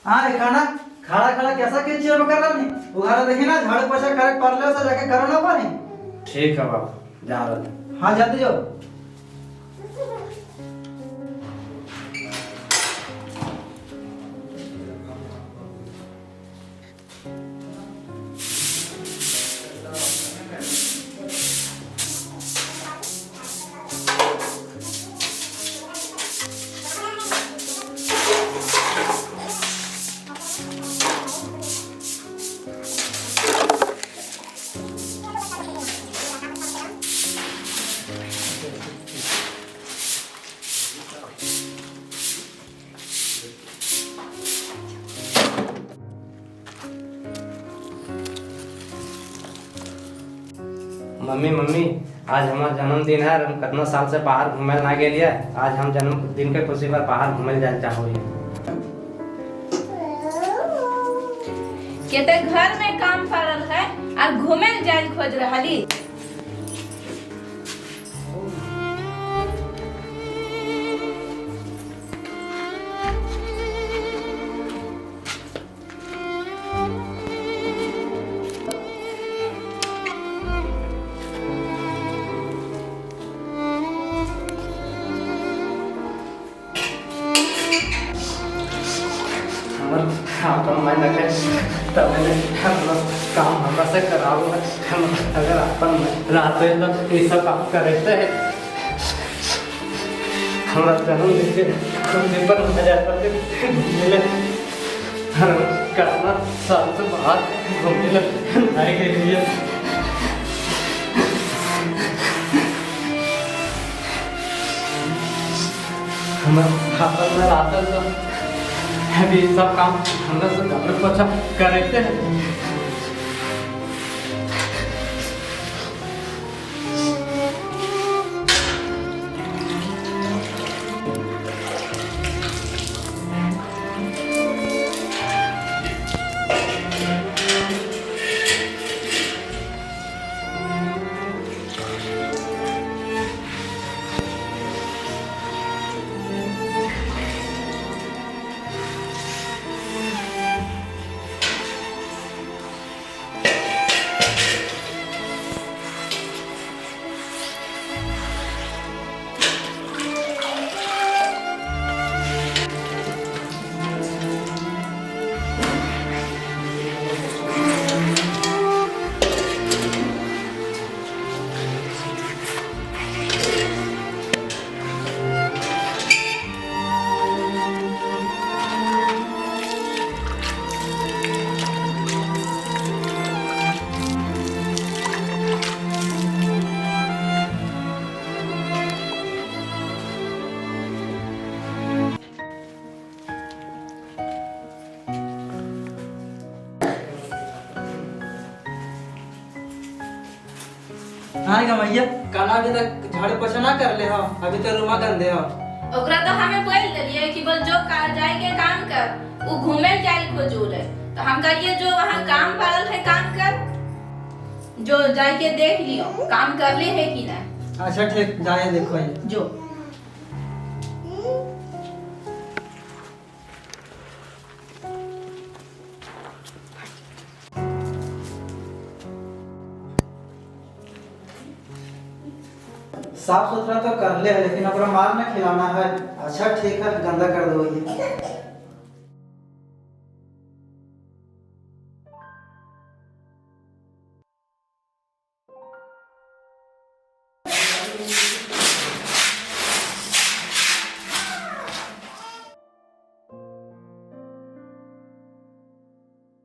हाँ देखा ना, खड़ा खड़ा कैसा के चेयर में कर रहा नहीं उघारा देखी ना, झाड़ू पोछा करे कर ले से जाके करो ना पानी। ठीक है बाबू, जा रहा। हाँ जल्दी जाओ। मम्मी मम्मी, आज हमारा जन्मदिन है और हम कितना साल से बाहर घूमे ना गेलिए। आज हम जन्मदिन के खुशी पर बाहर घूमे जाए चाहो। केते घर में काम पड़ल है और घूमे जाए खोज रही। मैं देखे तब काम हमरा से कराओ। अगर अपन रात में तो ये सब काम करे थे हमारा जन्मदिन के खुशी पर मजा मिले करना साल से बाहर घूमने लगे के लिए। हमारा में रात तो अभी सब काम हमरा से झाड़ू पोछा करते हैं। हाँ गा भैया, काना अभी तक झाड़ू पोछा ना कर ले हो, अभी तो रूमा गंदे हो। ओकरा तो हमें बोल दिए कि बोल जो कार जाए के काम कर, वो घूमे जाए खोजूर है। तो हम कहिए जो वहाँ काम पड़ल है काम कर, जो जाए के देख लियो काम कर ली है कि ना। अच्छा ठीक, जाए देखो ये जो साफ सुथरा तो कर ले है, लेकिन अपना मार न खिलाना है। अच्छा ठीक है, गंदा कर दो ये।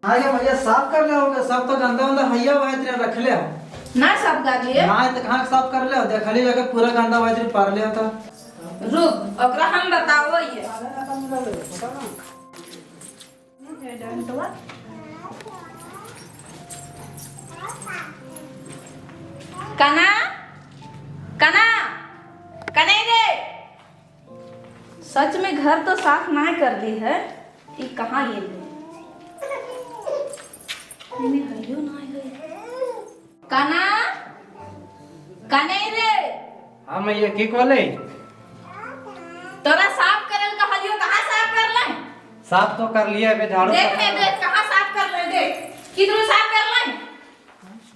हाँ क्या भैया, साफ कर ले होगे, सब तो गंदा वंदा भैया वही रख ले हो ना सब कर लिए ना, तो कहाँ साफ कर ले हो, देखली जाके पूरा गंदा वही पार ले होता। रुक ओकरा हम बताओ ये कना कना कने रे, सच में घर तो साफ ना कर ली है। ये कहाँ ये कना कने रे। हाँ मैं ये की कोले तोरा साफ करल कहलियो, कहाँ साफ करले? साफ तो कर लिया अबे झाड़ू देख ले देख कहां साफ कर ले देख किधर साफ कर ले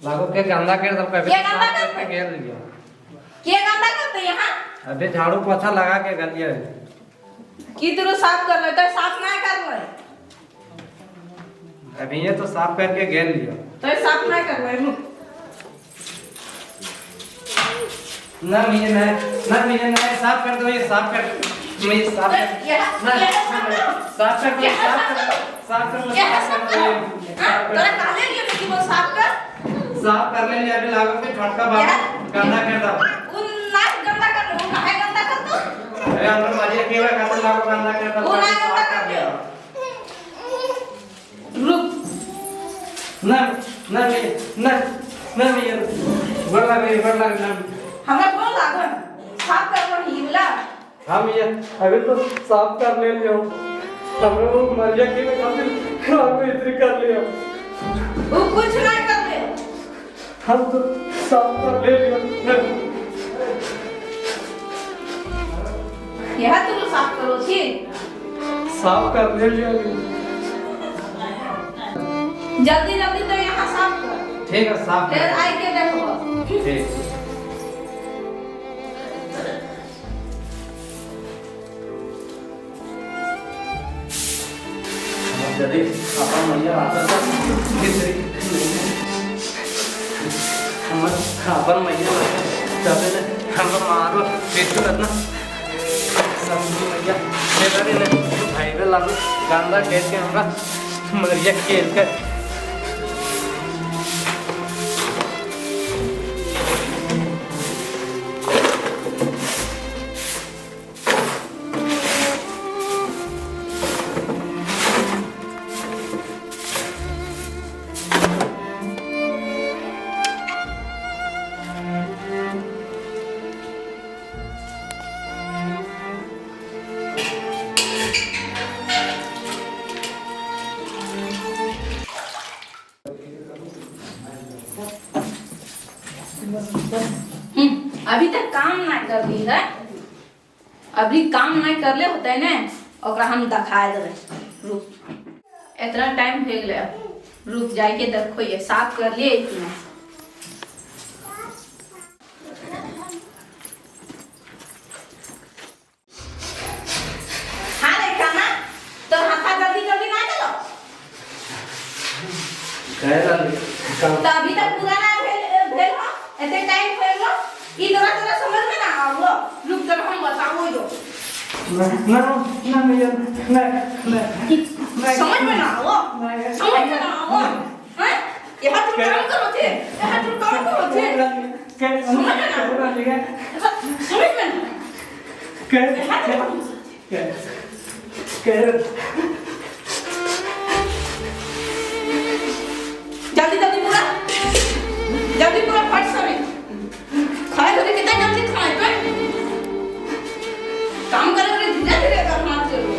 लागो के गंदा कर दब कभी ये गंदा साफ कर करके घेर लिया के गंदा करते यहां अबे झाड़ू पोछा लगा के गलिया किधर साफ कर ले तो साफ ना कर ले अभी ये तो साफ करके घेर लिया तो साफ ना कर ले रुक ना मुझे ना साफ कर दो ये साफ कर मैं ये साफ कर ये साफ कर दो साफ कर लो तोरा काले लिए कि वो साफ कर ले अभी लागो के छोटका बाबू गंदा कर दो उन ना गंदा कर लो काहे गंदा कर दो अरे अंदर मारिए केवा का लागो गंदा कर दो वो ना गंदा कर दे रुक ना मैं बड़ लगे हमरा बोल लागन साफ कर लो हिवला हम ये अभी तो साफ कर ले लियो हमरे वो मरिया के खातिर लागो इतनी कर लियो वो कुछ ना कर दे हम तो साफ कर ले लियो यह तो साफ करो छी साफ कर ले लियो जल्दी जल्दी तो यहाँ साफ कर ठीक है साफ फिर कर आई के देखो ठीक जल्दी अपन मैया आता था हम अपन मैया तबे ने हम मारो पेट करना समझी मैया मेरे ने भाई रे लागू गंदा खेल के हमरा मरिया खेल कर अभी तक काम ना कर दी है अभी काम ना कर ले होते ने ओकरा हम दिखाए देबे रुक इतना टाइम हो गेले रुक जाई के देखो ये साफ कर लिए इतना हां रे खाना तो हाथा जल्दी जल्दी ना चलो कह रहा काम तो अभी तक पूरा ना भेल हो इतने टाइम हो गयो ई तोरा समझ में ना आवो रुक जब हम बताओ जो ना मैया समझ में ना आवो समझ में ना आवो हैं ये हाथ काम करो थे ये हाथ काम करो थे समझ में ना समझ में जल्दी पूरा फट समय खाए तो कितना जल्दी खाए पे काम करे और धीरे धीरे करना चलो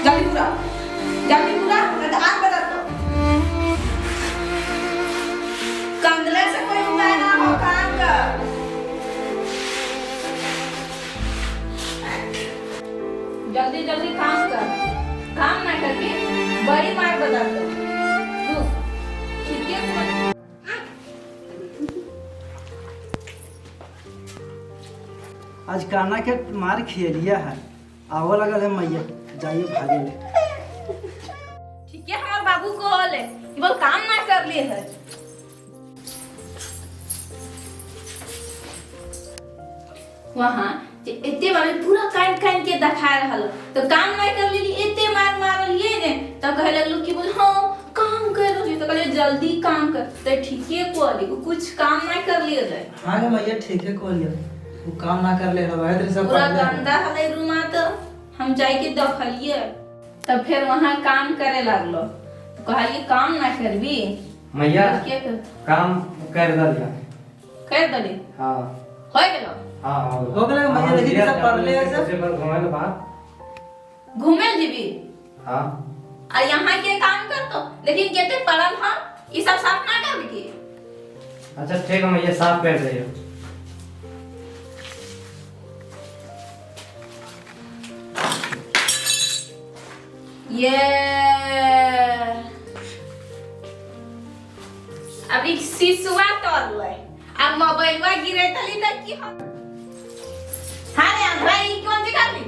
जल्दी पूरा नहीं तो आग बजा दो कंदले से कोई उपाय ना हो काम का जल्दी जल्दी काम कर काम ना करके बड़ी मार बजा दो ठीक है आज काना के मार खेलिया है आवो लगल है मैया जाइए भागे ले ठीक है हमारे बाबू को ले ये बोल काम ना कर लिए है वहां इतने बार पूरा काट काट के दिखा रहल तो काम ना कर ली इतने मार लिए ने तो कहे लगलो कि बोल हां काम कर रही तो कहले जल्दी काम कर तो ठीक है को कुछ काम ना कर लिए रे हां गे मैया ठीक है को लिया वो काम ना कर ले हवा इधर सब पूरा गंदा हले रूमा तो हम जाई के देखलिए तब फिर वहां काम करे लागलो तो कहलिए काम ना करबी मैया क्या कर काम कर दिया कर दली हां हो गेलो हां हो गेल मैया देखी सब पढ़ ले सब से पर घुमाए लो बात घूमे जीबी हां आ यहाँ के काम कर तो लेकिन केते पढ़ल हम ई सब साफ ना कर की अच्छा ठीक है मैया साफ कर दियो ये अभी सिसुआ तोड़ ले अब मोबाइलवा गिरे तली तक की हो हां रे भाई कौन सी कर ली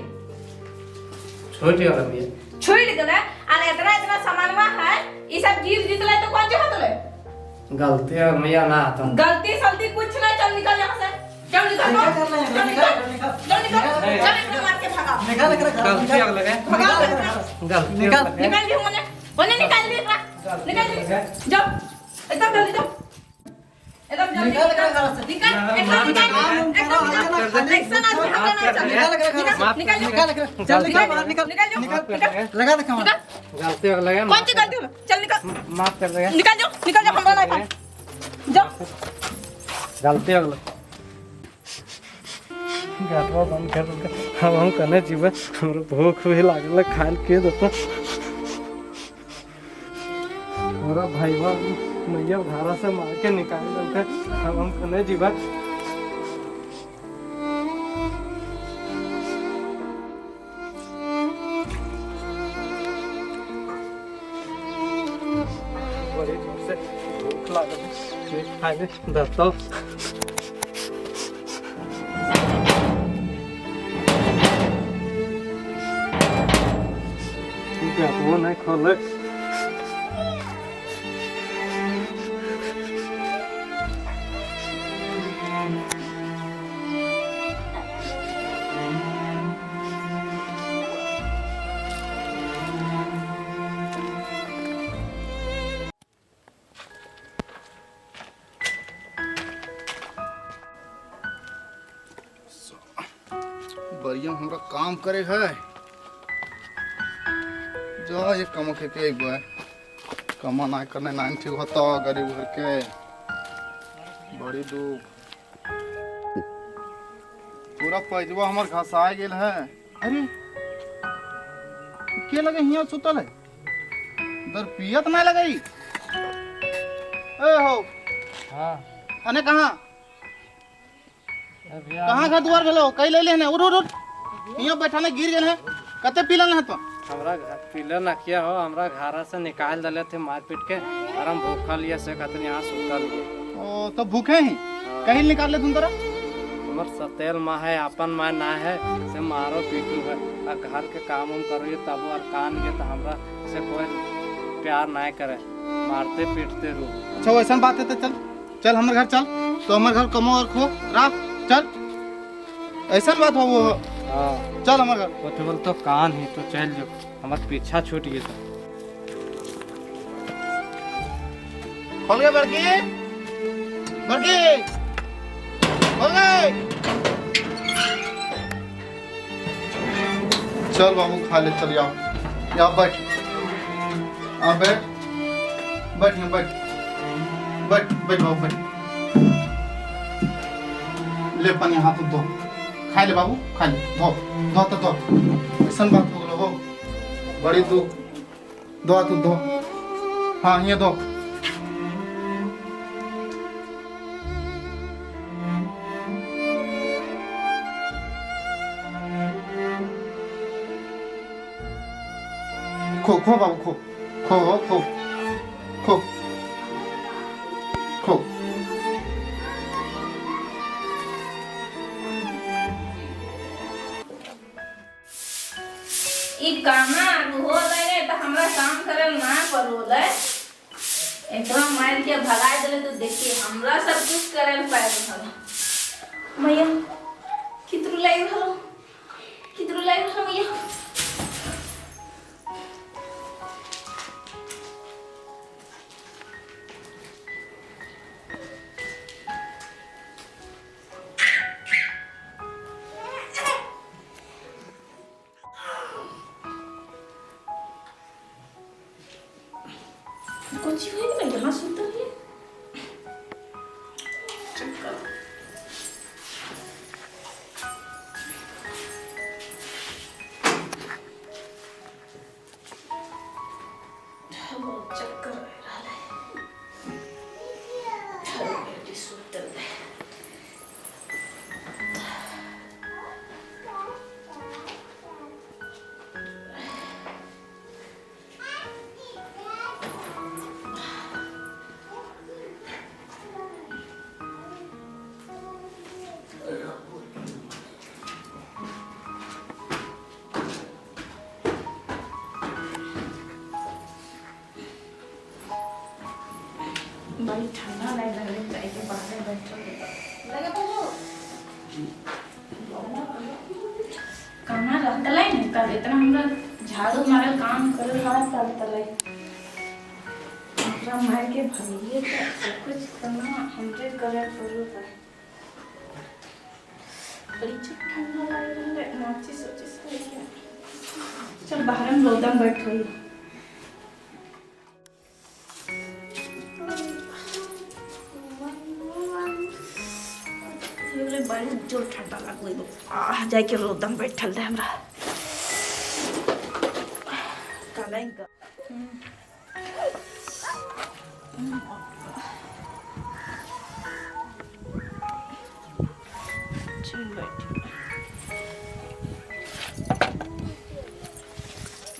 छोड़ दिया भैया छोड़ गला अरे इतना सामानवा है ये सब गिर जितले तो कौन सी होतले गलती है मैया ना आता गलती सलती कुछ ना चल निकल यहां से चल निकल क्या कर रहे हैं? निकल चल निकल मार के भगा निकाल कर गलती आग लगे भगा गलती निकाल। लगे निकल जी उन्हें निकाल दे निकल जी जाओ एकदम जल्दी जाओ एकदम जल्दी निकाल कर घर से। निकल एकदम एक्शन आज हमारा नहीं चल निकाल कर निकल निकाल कर चल निकल बाहर निकल निकल लगा दे कमर गलती आग लगे कौन सी गलती हो चल निकल माफ कर देगा निकल जाओ हमारा नहीं जाओ गलती आग लगे गाटवा बंद कर दे हम कने जीव हमरो भूख भी लागल खाल के देता हमरा भाईवा मैया धारा से मार के निकाल दे हम कने जीव बड़ी जोर से भूख लागल है खाए दत्ता वो नहीं खोले बढ़िया हमरा काम करे है जो ये कम के एक बार कमा ना करने ना ठीक होता गरीब घर के बड़ी दुख पूरा पैजवा हमर घसा गेल है अरे के लगे हिया सुतल है दर पियत ना लगई ए हो हां अने कहां कहां घर द्वार भेलो कई ले ले ने उड़ उड़ हिया बैठाने गिर गेल है कते पीलन है तो हमरा पीला ना किया हो हमरा घरा से निकाल दले थे मारपीट के और हम भूखा लिया से कहते यहाँ सुतल ओ तो भूखे ही कहीं निकाल ले तुम तोरा हमर सतेल माँ है अपन माँ ना है से मारो पीटू है आ घर के काम उम करो तब और कान के तो हमरा से कोई प्यार ना करे मारते पीटते रू अच्छा वैसा बात है तो चल चल हमारे घर चल तो हमारे घर कमो और खो रात चल ऐसा बात हो वो हाँ चल हमारे घर वो तो बोल तो कान ही तो चल जो हमार पीछा छूट गया था खोल गए बड़की बड़की खोल गए चल बाबू खा ले चल यहाँ बैठ हाँ बैठ बैठ यहाँ बैठ बैठ बैठ बाबू बैठ ले पानी हाथ धो खा ले बाबू खा ले धो धो तो धो ऐसा बात हो गलो हो बड़ी दुख धो हाथ धो हाँ ये धो खो खो बाबू खो खो खो खो खो ई कामा हो ले तो हमरा काम करे ना पड़ोले एकरा मार के भगा देले तो देखिए हमरा सब कुछ करे पाए हम मैया कितरू लाई हलो मैया कौन सी हुई मैं यहाँ सुनता है चक्कर आ रहा है सुनते ठंडा लग रहा है जाए के बाहर बैठो लगे तो कहाँ रहता नहीं तब इतना हमरा झाड़ू मारल काम करे हाथ चलता है हमरा मार के भगिए तो सब कुछ करना हमरे करे पड़ो बड़ी ठंडा लग रहा है नाची सोची चल बाहर में रोदा में बैठो ये बड़ी जोर ठंडा लगो आ जाए के रोदा में बैठल दे हमरा कालाई का चल बैठ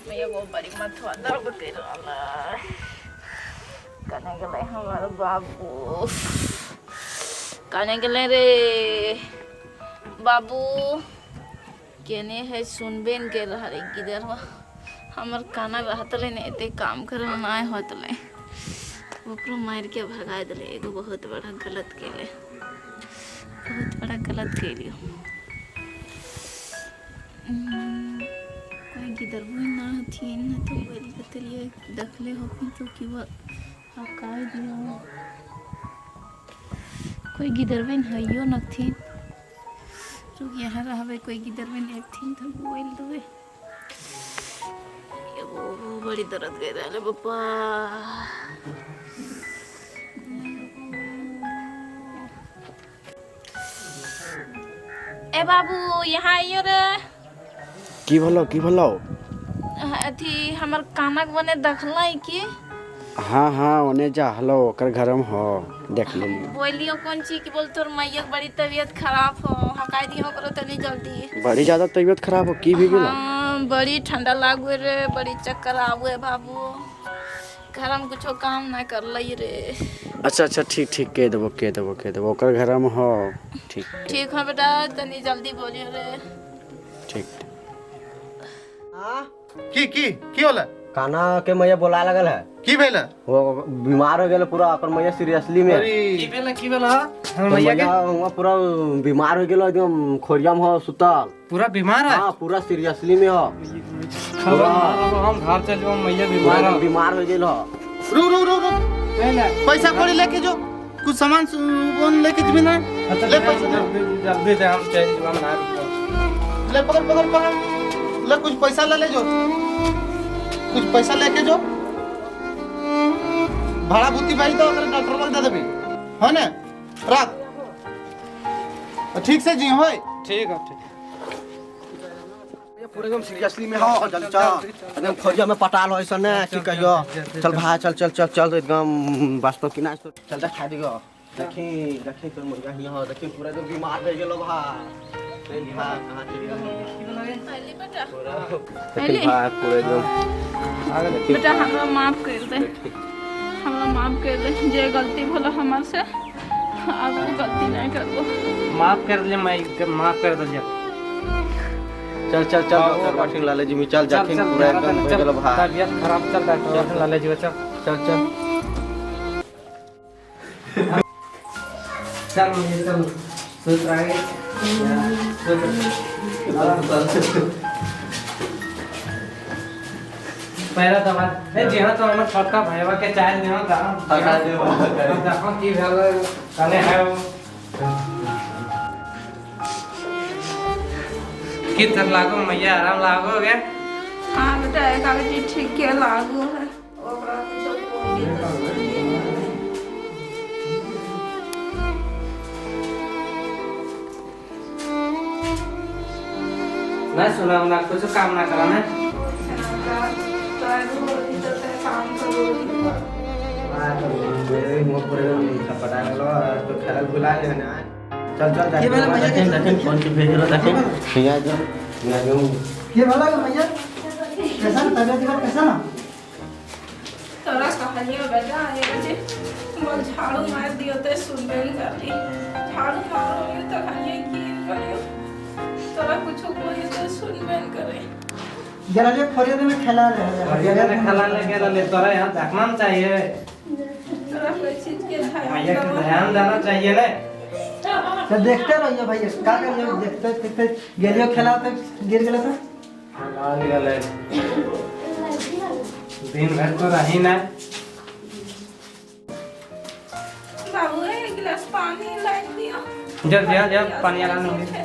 मैं वो बड़ी मत हुआ दर्द कर रहा कने गले हमारा बाबू कने गले रे बाबू केने है सुनबेन के रहा रे किधर हुआ हमर काना रहत ले ने एते काम कर ना होत ले ओकरो मार के भगा देले एगो बहुत बड़ा गलत केले बहुत बड़ा गलत केलियो कोई गिदर भी ना थी ना तो बोल बतलिए दखले हो तो कि वो हकाय दियो कोई गिदर भी हइयो न थी तो यहाँ रहबे कोई गिदर भी नहीं थी तो बोल देबे वो बड़ी दर्द दे रहा है पापा ए बाबू यहाँ आइयो रे की भलो अथी हमर कानक बने देखलै की हाँ हाँ ओने जा हलो ओकर घर में हो देख लेली बोलियो कौन चीज की बोल तोर मैया बड़ी तबीयत खराब हो हकाई दियो करो तनी जल्दी बड़ी ज्यादा तबीयत खराब हो की भी गेला बड़ी ठंडा लागो रे बड़ी चक्कर आवे बाबू घर में कुछो काम ना कर लई रे अच्छा ठीक कह देबो ओकर घर में हो ठीक है बेटा तनी जल्दी बोलियो रे ठीक की होला काना के मैया बोला लगल है की भेल वो बीमार हो गेल पूरा अपन मैया सीरियसली में की बेला हमर मैया के वो पूरा बीमार हो गेल एकदम खोरिया में हो सुतल पूरा बीमार है हां पूरा सीरियसली में हो हम घर चलियो मैया बीमार हो गेल हो रुक पैसा कौड़ी लेके जो कुछ सामान बोन लेके जबी ना ले पैसा जल्दी दे हम चल हम ना रुको ले पकड़ ले कुछ पैसा ले जो कुछ पैसा लेके जो भाड़ा भूती भाई तो अगर डॉक्टर को दे देबी है ना रख ठीक से जी होय ठीक है पूरे एकदम सीरियसली में हो जल्दी चल एकदम खोरिया में पटाल हो ऐसा ना की कहियो चल भाई चल एकदम वास्तव की ना चल जा खा दियो देखी तो मुर्गा हिया हो देखी पूरा एकदम बीमार हो गेलो भाई हां कहां पहले बेटा पूरा एकदम बेटा हमरा माफ कर दे जे गलती भला हमर से आगे गलती नहीं करबो माफ कर दे मैं माफ कर दे चल डॉक्टर लाले जी चल जाके पूरा एकदम हो गेलो भाई तबीयत खराब चल डॉक्टर लाले जी चल मुझे चल सोच आगे पहला दवा ए जी हां तो हमर छोटका भाईवा के चाय देहो देखो की भेल कने है की तर लागो मैया आराम लागो गे हां बेटा एक ठीक के लागो है ओकरा कुछ बोलिए ना सुना ना कुछ काम ना करा ना काम करो मेरे मुंह पर थपड़ा गेलो तो खेला भुला ले ना चल ये वाला भैया के देखें फोन के भेज रहा देखें भैया जो ये वाला भैया कैसा तबीयत कैसा ना तोरा कहलियो बेटा ये बजे बोल झाड़ू मार दियो ते सुनबे नहीं कर ली झाड़ू मारो तो कहलिए की करियो तोरा कुछ कोई तो सुनबे नहीं करे जरा जे खोरिया में खेला रहे बढ़िया ने खला ले तोरा यहां देखना चाहिए तोरा कोई चीज के मैया के ध्यान देना चाहिए ना। तो देखते रहिए भैया का करियो, देखते देखते गेलियो खेला तो गिर गेले तो लाल गले दिन भर तो रही ना। बाबू एक गिलास पानी ला दियो। जब पानी वाला नहीं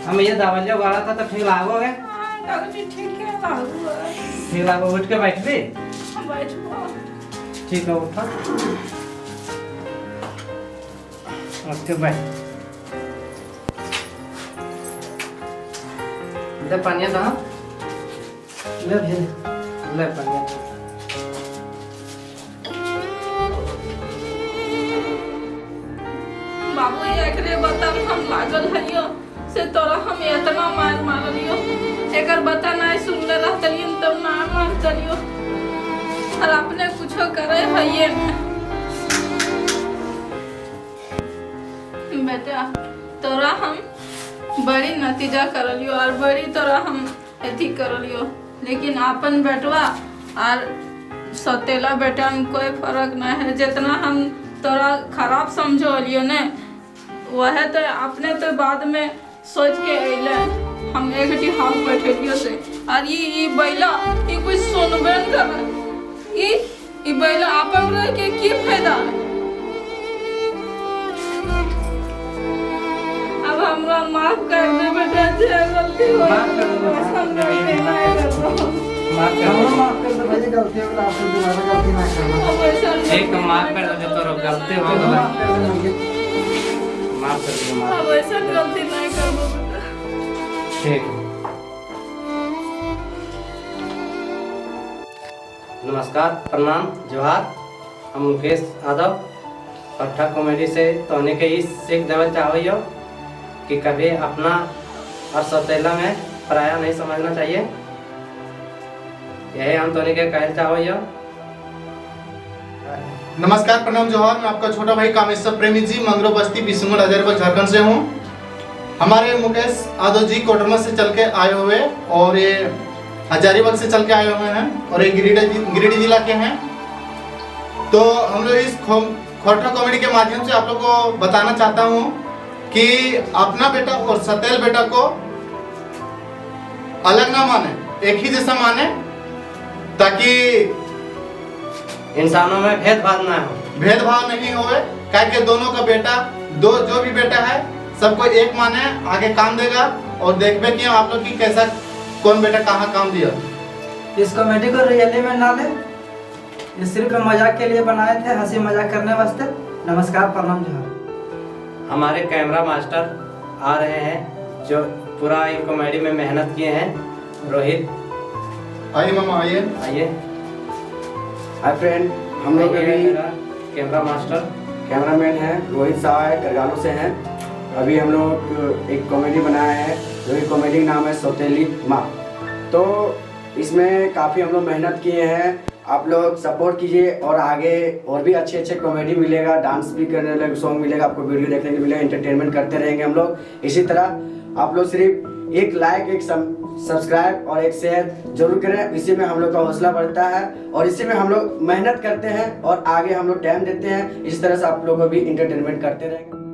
हम ये दवाइयाँ वाला था तो ठीक लागोगे। हां डॉक्टर ठीक है बाबू। ठीक लागो, उठ के बैठ भी। बैठो। ठीक है उठो, उठ के बैठ। ले पानी था, ले भेल ले पानी। बाबू एकरे बता हम लागल हइयो से तोरा हम इतना मार मारलियो। एकर बता नहीं सुनले रहतलियो तब ना मारतलियो और अपने कुछो करे हइये बेटा। तोरा हम बड़ी नतीजा करलियो और बड़ी तोरा हम अथी करलियो, लेकिन अपन बेटवा और सतेला बेटा में कोई फर्क नहीं है। जितना हम तोरा खराब समझलियो ने वह तो अपने तो बाद में सोच के अइले। हम एक टी हाथ बैठेलियो से और ये बैला ये कुछ सुनबे न करे। ये बैला अपन रह के की फायदा है। अब हमरा माफ कर दे बेटा, जे गलती हो माफ कर दो, हम गलती नहीं करबो। माफ कर हमरो दो। माफ कर दे भैया, गलती हो गला, आप दोबारा गलती ना करना। अब ऐसा एक तो माफ कर दो, जो तोरो गलती हो गला। माफ कर दे भैया। माफ कर दो, माफ। अब ऐसा गलती नहीं करबो बेटा। ठीक है। नमस्कार, प्रणाम, जोहार। हम मुकेश यादव पट्टा कॉमेडी से तोने के इस सीख देवल चाहो कि कभी अपना और सौतेला में पराया नहीं समझना चाहिए। यही हम तोने के कहना चाहो। नमस्कार, प्रणाम, जोहार। मैं आपका छोटा भाई कामेश्वर प्रेमी जी, मंगरो बस्ती, बिशुंगल, हजारीबाग, झारखंड से हूँ। हमारे मुकेश यादव जी कोडरमा से चल के आए हुए और ये हजारीबाग से चल के आए हुए हैं और ये गिरिडीह जिला के हैं। तो हम लोग इस खोटा कॉमेडी के माध्यम से आप लोग को बताना चाहता हूँ कि अपना बेटा और सतेल बेटा को अलग ना माने, एक ही जैसा माने, ताकि इंसानों में भेदभाव ना हो। भेदभाव नहीं होवे। क्या दोनों का बेटा जो भी बेटा है सबको एक माने, आगे काम देगा और देखबे कि आप लोग की कैसा कौन बेटा कहाँ काम दिया। इस कॉमेडी को रियली में ना ले, ये सिर्फ मजाक के लिए बनाए थे, हंसी मजाक करने वास्ते। नमस्कार, प्रणाम, जोहार। हमारे कैमरा मास्टर आ रहे हैं जो पूरा एक कॉमेडी में मेहनत किए हैं। रोहित, आइए मामा, आइए। आइए। हाय फ्रेंड, हम लोग ये अभी मेरा कैमरा मास्टर कैमरामैन हैं, रोहित साह है, करगालों से हैं। अभी हम लोग एक कॉमेडी बनाया है जो कि कॉमेडी का नाम है सौतेली माँ। तो इसमें काफ़ी हम लोग मेहनत किए हैं। आप लोग सपोर्ट कीजिए और आगे और भी अच्छे अच्छे कॉमेडी मिलेगा, डांस भी करने लगे, सॉन्ग मिलेगा, आपको वीडियो देखने को मिलेगा, एंटरटेनमेंट करते रहेंगे हम लोग। इसी तरह आप लोग सिर्फ एक लाइक, एक सब्सक्राइब और एक शेयर जरूर करें। इसी में हम लोग का हौसला बढ़ता है और इसी में हम लोग मेहनत करते हैं और आगे हम लोग टाइम देते हैं। इस तरह से आप लोग को भी एंटरटेनमेंट करते रहेंगे।